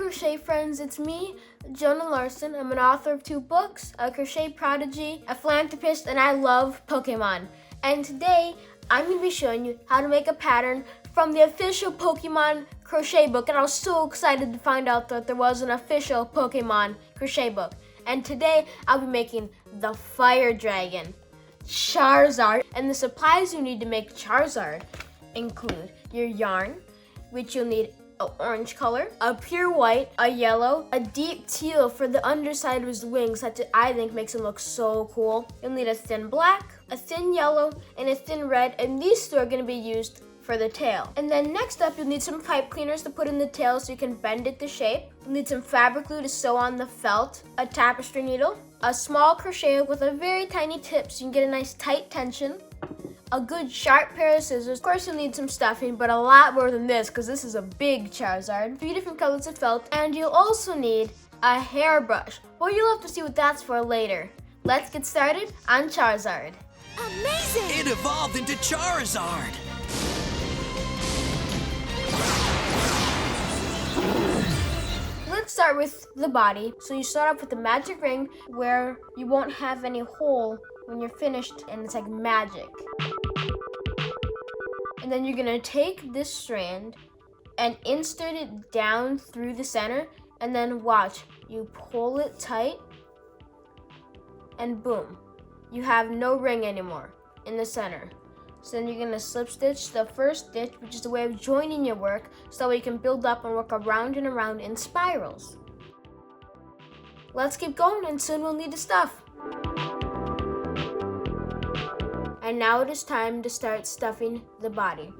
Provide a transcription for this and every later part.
crochet friends, it's me, Jonah Larson. I'm an author of 2 books, a crochet prodigy, a philanthropist, and I love Pokemon. And today, I'm going to be showing you how to make a pattern from the official Pokemon crochet book. And I was so excited to find out that there was an official Pokemon crochet book. And today, I'll be making the Fire Dragon, Charizard. And the supplies you need to make Charizard include your yarn, which you'll need an orange color, a pure white, a yellow, a deep teal for the underside of his wings that I think makes him look so cool. You'll need a thin black, a thin yellow, and a thin red, and these 2 are going to be used for the tail. And then next up, you'll need some pipe cleaners to put in the tail so you can bend it to shape. You'll need some fabric glue to sew on the felt, a tapestry needle, a small crochet hook with a very tiny tip so you can get a nice tight tension, a good sharp pair of scissors. Of course, you'll need some stuffing, but a lot more than this because this is a big Charizard. 3 different colors of felt, and you'll also need a hairbrush. Well, you'll have to see what that's for later. Let's get started on Charizard. Amazing! It evolved into Charizard! Let's start with the body. So you start off with the magic ring where you won't have any hole when you're finished, and it's like magic. And then you're gonna take this strand and insert it down through the center, and then watch, you pull it tight, and boom, you have no ring anymore in the center. So then you're gonna slip stitch the first stitch, which is a way of joining your work, so that way you can build up and work around and around in spirals. Let's keep going, and soon we'll need to stuff. And now it is time to start stuffing the body.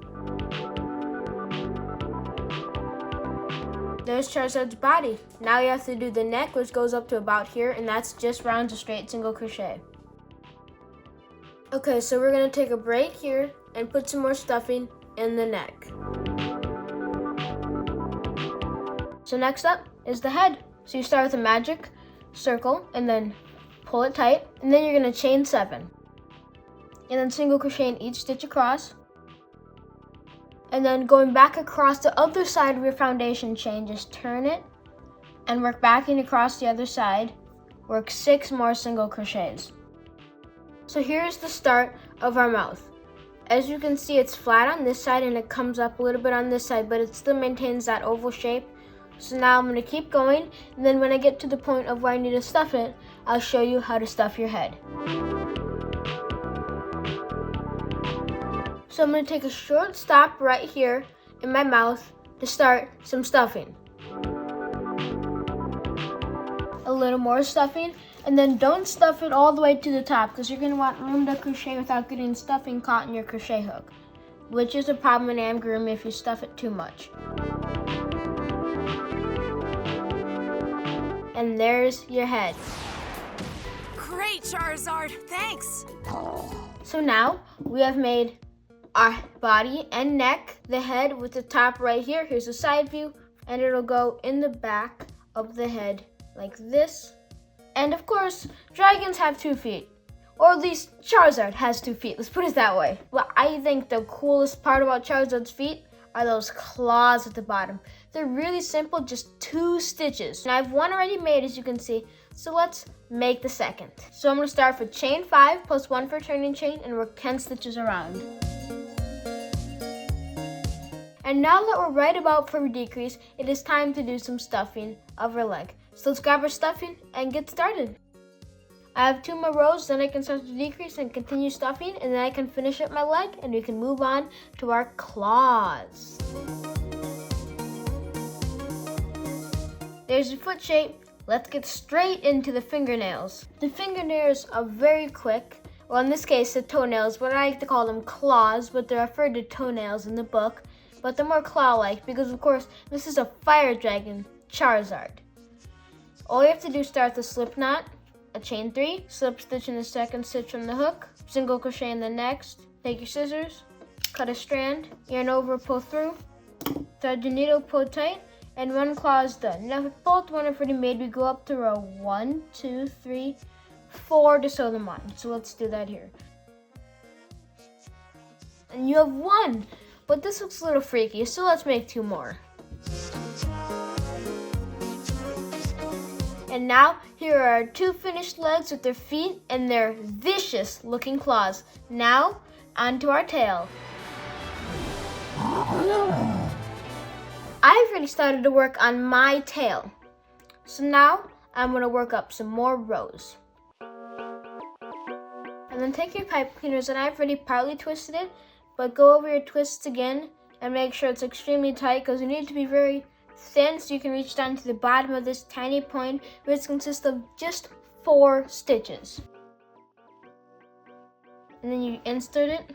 There's Charizard's body. Now you have to do the neck, which goes up to about here, and that's just round to straight single crochet. Okay, so we're gonna take a break here and put some more stuffing in the neck. So next up is the head. So you start with a magic circle and then pull it tight, and then you're gonna chain 7. And then single crochet in each stitch across. And then going back across the other side of your foundation chain, just turn it and work back and across the other side. Work 6 more single crochets. So here's the start of our mouth. As you can see, it's flat on this side and it comes up a little bit on this side, but it still maintains that oval shape. So now I'm gonna keep going, and then when I get to the point of where I need to stuff it, I'll show you how to stuff your head. So I'm gonna take a short stop right here in my mouth to start some stuffing. A little more stuffing, and then don't stuff it all the way to the top because you're gonna want room to crochet without getting stuffing caught in your crochet hook, which is a problem in amigurumi if you stuff it too much. And there's your head. Great, Charizard! Thanks! So now we have made our body and neck, the head with the top right here. Here's a side view, and it'll go in the back of the head like this. And of course, dragons have 2 feet, or at least Charizard has 2 feet. Let's put it that way. Well, I think the coolest part about Charizard's feet are those claws at the bottom. They're really simple, just 2 stitches. And I have 1 already made, as you can see. So let's make the second. So I'm gonna start with chain 5 plus 1 for turning chain and work 10 stitches around. And now that we're right about for decrease, it is time to do some stuffing of our leg. So let's grab our stuffing and get started. I have 2 more rows, then I can start to decrease and continue stuffing, and then I can finish up my leg and we can move on to our claws. There's your foot shape. Let's get straight into the fingernails. The fingernails are very quick. Well, in this case, the toenails, but I like to call them claws, but they're referred to toenails in the book. But they're more claw-like because, of course, this is a fire dragon, Charizard. All you have to do is start the slip knot, a chain 3, slip stitch in the second stitch from the hook, single crochet in the next, take your scissors, cut a strand, yarn over, pull through, thread your needle, pull tight, and 1 claw is done. Now, if both one are already made, we go up to row 1, 2, 3, 4 to sew them on. So let's do that here. And you have 1, but this looks a little freaky, so let's make 2 more. And now, here are our 2 finished legs with their feet and their vicious looking claws. Now, onto our tail. I've already started to work on my tail. So now, I'm going to work up some more rows. And then take your pipe cleaners, and I've already partly twisted it, but go over your twists again and make sure it's extremely tight because you need it to be very thin so you can reach down to the bottom of this tiny point, which consists of just 4 stitches. And then you insert it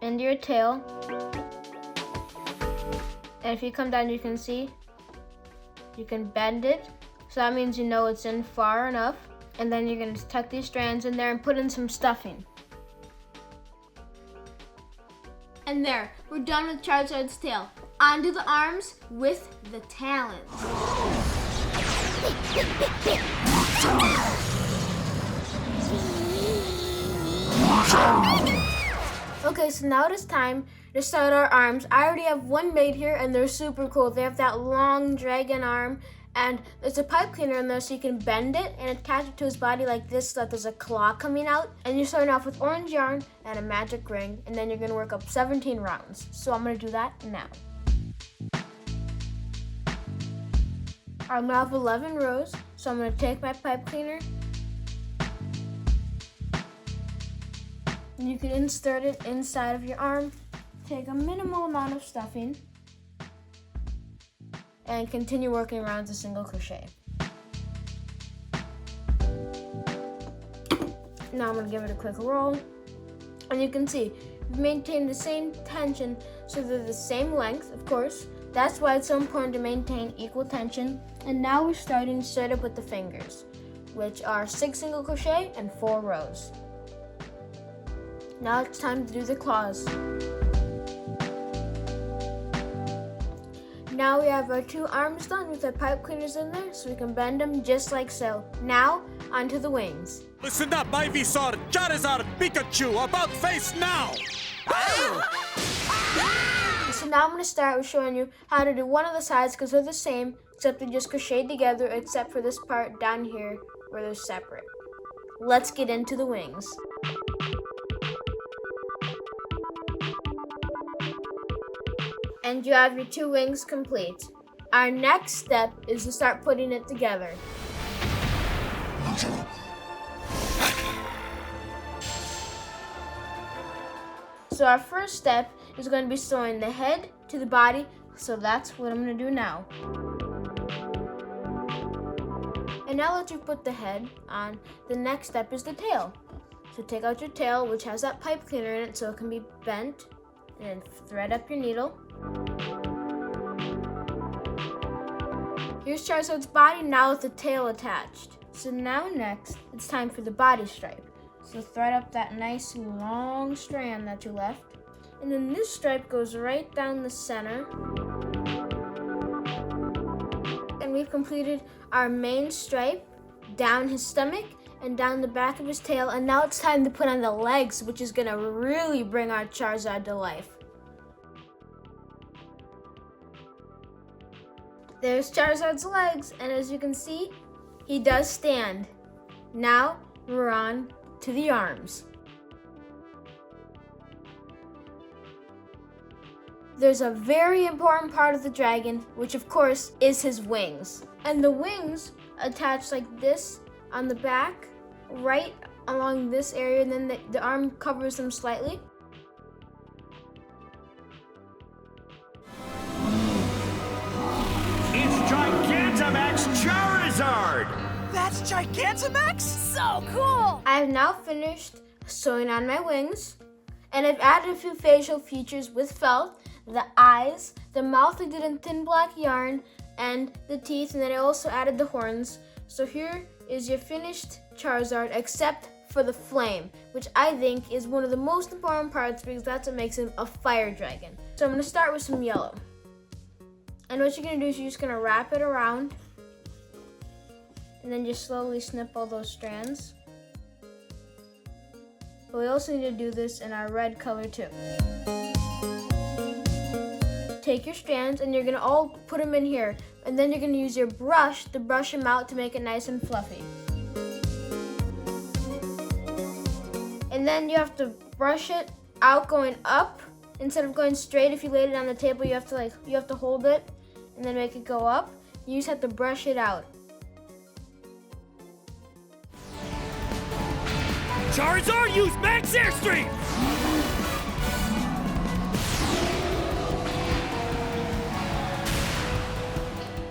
into your tail. And if you come down, you can see you can bend it. So that means you know it's in far enough. And then you're going to tuck these strands in there and put in some stuffing. And there, we're done with Charizard's tail. Onto the arms with the talons. Okay, so now it is time to start our arms. I already have one made here and they're super cool. They have that long dragon arm and there's a pipe cleaner in there so you can bend it and attach it to his body like this so that there's a claw coming out. And you're starting off with orange yarn and a magic ring, and then you're gonna work up 17 rounds. So I'm gonna do that now. I'm gonna have 11 rows, so I'm gonna take my pipe cleaner. And you can insert it inside of your arm. Take a minimal amount of stuffing. And continue working around a single crochet. Now I'm gonna give it a quick roll. And you can see, we've maintained the same tension, so they're the same length, of course. That's why it's so important to maintain equal tension. And now we're starting straight up with the fingers, which are 6 single crochet and 4 rows. Now it's time to do the claws. Now we have our 2 arms done with our pipe cleaners in there, so we can bend them just like so. Now, onto the wings. Listen up, Ivysaur, Charizard, Pikachu, about face now! So now I'm going to start with showing you how to do one of the sides because they're the same, except they just crocheted together, except for this part down here where they're separate. Let's get into the wings. And you have your 2 wings complete. Our next step is to start putting it together. So our first step is going to be sewing the head to the body, so that's what I'm going to do now. And now that you've put the head on, the next step is the tail. So take out your tail, which has that pipe cleaner in it so it can be bent, and thread up your needle. Here's Charizard's body now with the tail attached. So now next, it's time for the body stripe. So thread up that nice long strand that you left. And then this stripe goes right down the center. And we've completed our main stripe down his stomach and down the back of his tail. And now it's time to put on the legs, which is gonna really bring our Charizard to life. There's Charizard's legs, and as you can see, he does stand. Now we're on to the arms. There's a very important part of the dragon, which of course is his wings. And the wings attach like this on the back, right along this area, and then the arm covers them slightly. It's Gigantamax Charizard! That's Gigantamax? So cool! I have now finished sewing on my wings, and I've added a few facial features with felt, the eyes, the mouth I did in thin black yarn, and the teeth, and then I also added the horns. So here is your finished Charizard, except for the flame, which I think is one of the most important parts because that's what makes him a fire dragon. So I'm going to start with some yellow. And what you're going to do is you're just going to wrap it around, and then just slowly snip all those strands. But we also need to do this in our red color too. Take your strands and you're gonna all put them in here. And then you're gonna use your brush to brush him out to make it nice and fluffy. And then you have to brush it out going up instead of going straight. If you laid it on the table, you have to hold it and then make it go up. You just have to brush it out. Charizard, use Max Airstream!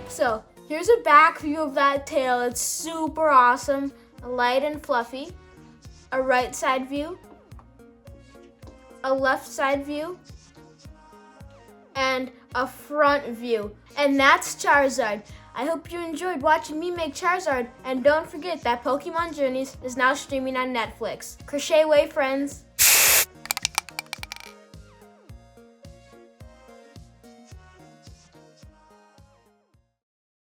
So here's a back view of that tail. It's super awesome, light and fluffy. A right side view, a left side view, and a front view. And that's Charizard. I hope you enjoyed watching me make Charizard, and don't forget that Pokemon Journeys is now streaming on Netflix. Crochet away, friends!